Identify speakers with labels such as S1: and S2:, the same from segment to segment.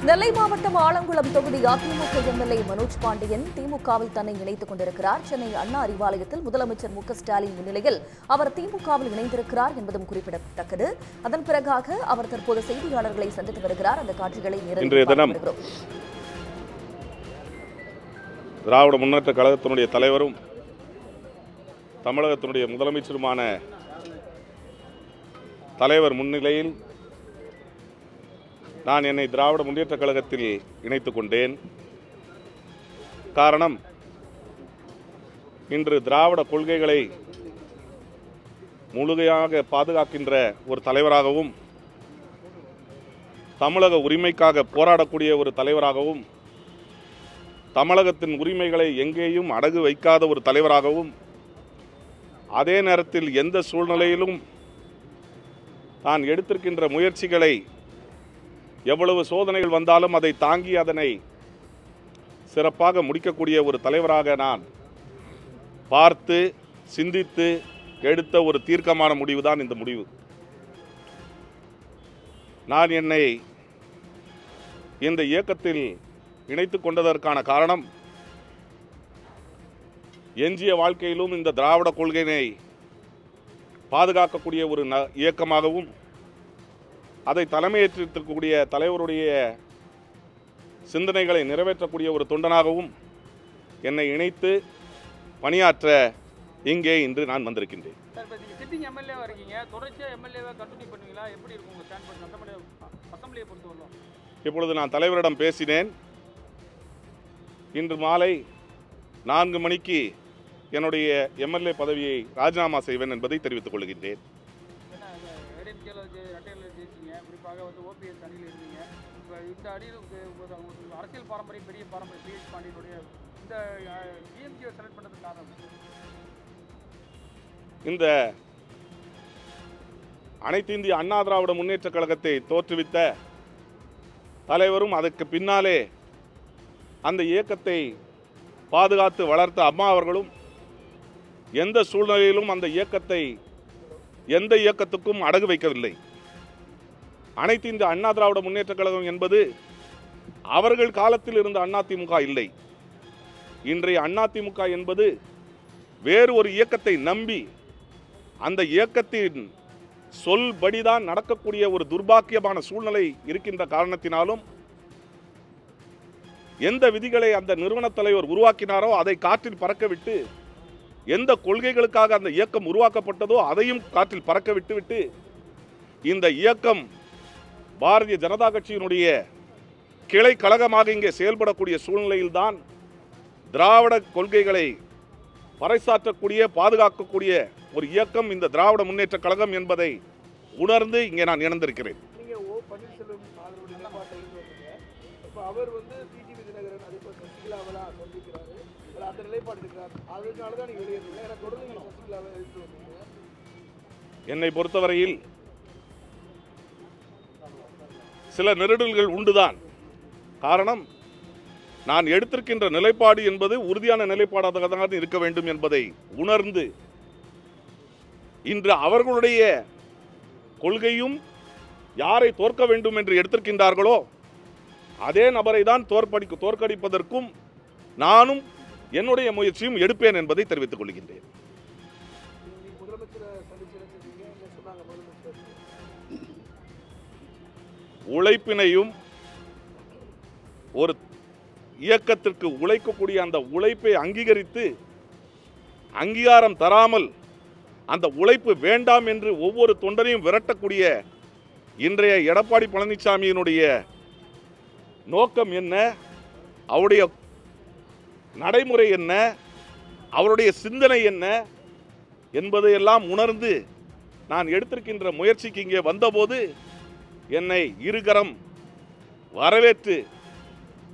S1: நெல்லை மாவட்டம் ஆலங்குளம் தொகுதி அதிமுக எம்எல்ஏ மனோஜ் பாண்டியன் திமுகவில் தன்னை இணைத்துக் கொண்டிருக்கிறார். சென்னை அண்ணா அறிவாலயத்தில் முதலமைச்சர் மு க ஸ்டாலின் முன்னிலையில் அவர் திமுகவில் இணைந்திருக்கிறார் என்பதும் குறிப்பிடத்தக்கது. அதன் பிறகாக அவர் தற்போது செய்தியாளர்களை சந்தித்து வருகிறார். அந்த காட்சிகளை நேரில்
S2: திராவிட முன்னேற்ற கழகத்தினுடைய தலைவரும் தமிழகத்தினுடைய முதலமைச்சருமான தலைவர் முன்னிலையில் நான் என்னை திராவிட முன்னேற்ற கழகத்தில் இணைத்துக் கொண்டேன். காரணம், இன்று திராவிட கொள்கைகளை முழுமையாக பாதுகாக்கின்ற ஒரு தலைவராகவும் தமிழக உரிமைக்காக போராடக்கூடிய ஒரு தலைவராகவும் தமிழகத்தின் உரிமைகளை எங்கேயும் அடகு வைக்காத ஒரு தலைவராகவும் அதே நேரத்தில் எந்த சூழ்நிலையிலும் தான் எடுத்திருக்கின்ற முயற்சிகளை எவ்வளவு சோதனைகள் வந்தாலும் அதை தாங்கி அதனை சிறப்பாக முடிக்கக்கூடிய ஒரு தலைவராக நான் பார்த்து சிந்தித்து எடுத்த ஒரு தீர்க்கமான முடிவுதான் இந்த முடிவு. நான் என்னை இந்த இயக்கத்தில் இணைத்துக் கொண்டதற்கான காரணம், எஞ்சிய வாழ்க்கையிலும் இந்த திராவிட கொள்கையினை பாதுகாக்கக்கூடிய ஒரு இயக்கமாகவும் அதை தலைமையேற்றிருக்கக்கூடிய தலைவருடைய சிந்தனைகளை நிறைவேற்றக்கூடிய ஒரு தொண்டனாகவும் என்னை இணைத்து பணியாற்ற இங்கே இன்று நான் வந்திருக்கின்றேன். இப்பொழுது நான் தலைவரிடம் பேசினேன். இன்று மாலை 4 மணிக்கு என்னுடைய எம்எல்ஏ பதவியை ராஜினாமா செய்வேன் என்பதை தெரிவித்துக் கொள்கின்றேன். இந்த அனைத்து இந்திய அண்ணா திராவிட முன்னேற்ற கழகத்தை தோற்றுவித்த தலைவரும் அதற்கு பின்னாலே அந்த இயக்கத்தை பாதுகாத்து வளர்த்த அம்மா அவர்களும் எந்த சூழ்நிலையிலும் அந்த இயக்கத்தை எந்த இயக்கத்துக்கும் அடகு வைக்கவில்லை. அனைத்து இந்த அண்ணா திராவிட முன்னேற்ற கழகம் என்பது அவர்கள் காலத்தில் இருந்த அதிமுக இல்லை. இன்றைய அதிமுக என்பது வேறு ஒரு இயக்கத்தை நம்பி அந்த இயக்கத்தின் சொல்படிதான் நடக்கக்கூடிய ஒரு துர்பாக்கியமான சூழ்நிலை இருக்கின்ற காரணத்தினாலும் எந்த விதிகளை அந்த நிறுவன தலைவர் உருவாக்கினாரோ அதை காற்றில் பறக்கவிட்டு, எந்த கொள்கைகளுக்காக அந்த இயக்கம் உருவாக்கப்பட்டதோ அதையும் காற்றில் பறக்க விட்டுவிட்டு இந்த இயக்கம் பாரதிய ஜனதா கட்சியினுடைய கிளை கழகமாக இங்கே செயல்படக்கூடிய சூழ்நிலையில்தான் திராவிட கொள்கைகளை பறைசாற்றக்கூடிய பாதுகாக்கக்கூடிய ஒரு இயக்கம் இந்த திராவிட முன்னேற்ற கழகம் என்பதை உணர்ந்து இங்கே நான் இணைந்திருக்கிறேன். என்னை பொறுத்தவரையில் சில நெருடல்கள் உண்டுதான். காரணம், நான் எடுத்திருக்கின்ற நிலைப்பாடு என்பது உறுதியான நிலைப்பாடாக தான் இருக்க வேண்டும் என்பதை உணர்ந்து இன்று அவர்களுடைய கொள்கையும் யாரை தோற்க வேண்டும் என்று எடுத்திருக்கின்றார்களோ அதே நபரை தான் தோற்கடிப்பதற்கும் நானும் என்னுடைய முயற்சியும் எடுப்பேன் என்பதை தெரிவித்துக் கொள்கின்றேன். உழைப்பினையும் ஒரு இயக்கத்திற்கு உழைக்கக்கூடிய அந்த உழைப்பை அங்கீகரித்து அங்கீகாரம் தராமல் அந்த உழைப்பு வேண்டாம் என்று ஒவ்வொரு தொண்டரையும் விரட்டக்கூடிய இன்றைய எடப்பாடி பழனிசாமியினுடைய நோக்கம் என்ன, அவருடைய நடைமுறை என்ன, அவருடைய சிந்தனை என்ன என்பதையெல்லாம் உணர்ந்து நான் எடுத்திருக்கின்ற முயற்சிக்கு இங்கே வந்தபோது என்னை இருகரம் வரவேற்று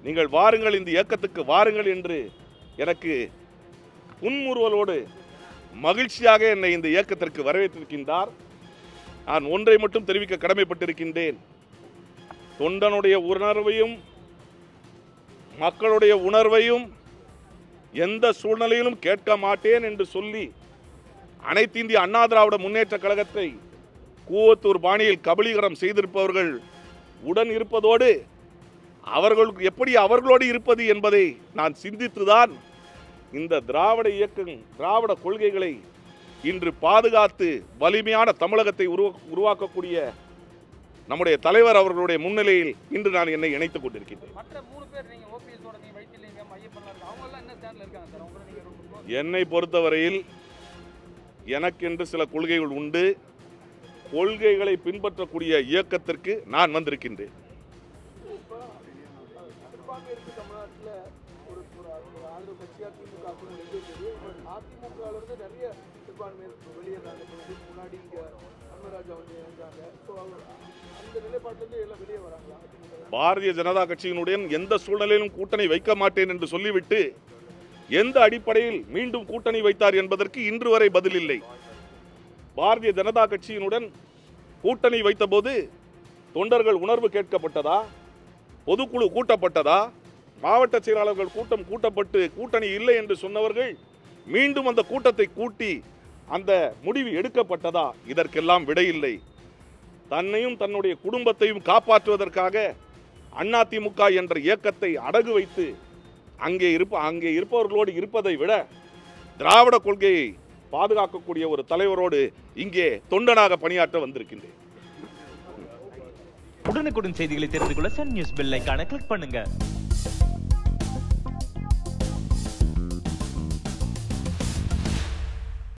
S2: நீங்கள் வாருங்கள், இந்த இயக்கத்துக்கு வாருங்கள் என்று எனக்கு புன்முறுவலோடு மகிழ்ச்சியாக என்னை இந்த இயக்கத்திற்கு வரவேற்றிருக்கின்றார். நான் ஒன்றை மட்டும் தெரிவிக்க கடமைப்பட்டிருக்கின்றேன். தொண்டனுடைய உணர்வையும் மக்களுடைய உணர்வையும் எந்த சூழ்நிலையிலும் கேட்க மாட்டேன் என்று சொல்லி அனைத்து இந்திய அண்ணா திராவிட முன்னேற்ற கழகத்தை கூவத்தூர் பாணியில் கபலீகரம் செய்திருப்பவர்கள் உடன் இருப்பதோடு அவர்களுக்கு எப்படி அவர்களோடு இருப்பது என்பதை நான் சிந்தித்துதான் இந்த திராவிட இயக்கம், திராவிட கொள்கைகளை இன்று பாதுகாத்து வலிமையான தமிழகத்தை உருவாக்கக்கூடிய நம்முடைய தலைவர் அவர்களுடைய முன்னிலையில் இன்று நான் என்னை இணைத்துக் கொண்டிருக்கின்றேன். என்னை பொறுத்தவரையில் எனக்கென்று சில கொள்கைகள் உண்டு. கொள்கைகளை பின்பற்றக்கூடிய இயக்கத்திற்கு நான் வந்திருக்கின்றேன். பாரதிய ஜனதா கட்சியினுடன் எந்த சூழ்நிலையிலும் கூட்டணி வைக்க மாட்டேன் என்று சொல்லிவிட்டு எந்த அடிப்படையில் மீண்டும் கூட்டணி வைத்தார் என்பதற்கு இன்று வரை பதில் இல்லை. பாரதிய ஜனதா கட்சியினுடன் கூட்டணி வைத்தபோது தொண்டர்கள் உணர்வு கேட்கப்பட்டதா? பொதுக்குழு கூட்டப்பட்டதா? மாவட்ட செயலாளர்கள் கூட்டம் கூட்டப்பட்டு கூட்டணி இல்லை என்று சொன்னவர்கள் மீண்டும் அந்த கூட்டத்தை கூட்டி அந்த முடிவு எடுக்கப்பட்டதா? இதற்கெல்லாம் விடையில்லை. தன்னையும் தன்னுடைய குடும்பத்தையும் காப்பாற்றுவதற்காக அதிமுக என்ற இயக்கத்தை அடகு வைத்து அங்கே இருப்பவர்களோடு இருப்பதை விட திராவிட கொள்கையை பாதுகாக்கக்கூடிய ஒரு தலைவரோடு இங்கே தொண்டனாக பணியாற்ற வந்திருக்கின்றேன்.
S3: உடனுக்குடன் செய்திகளை தெரிந்து கொள்ள சன் நியூஸ் பெல் ஐகானை கிளிக் பண்ணுங்க.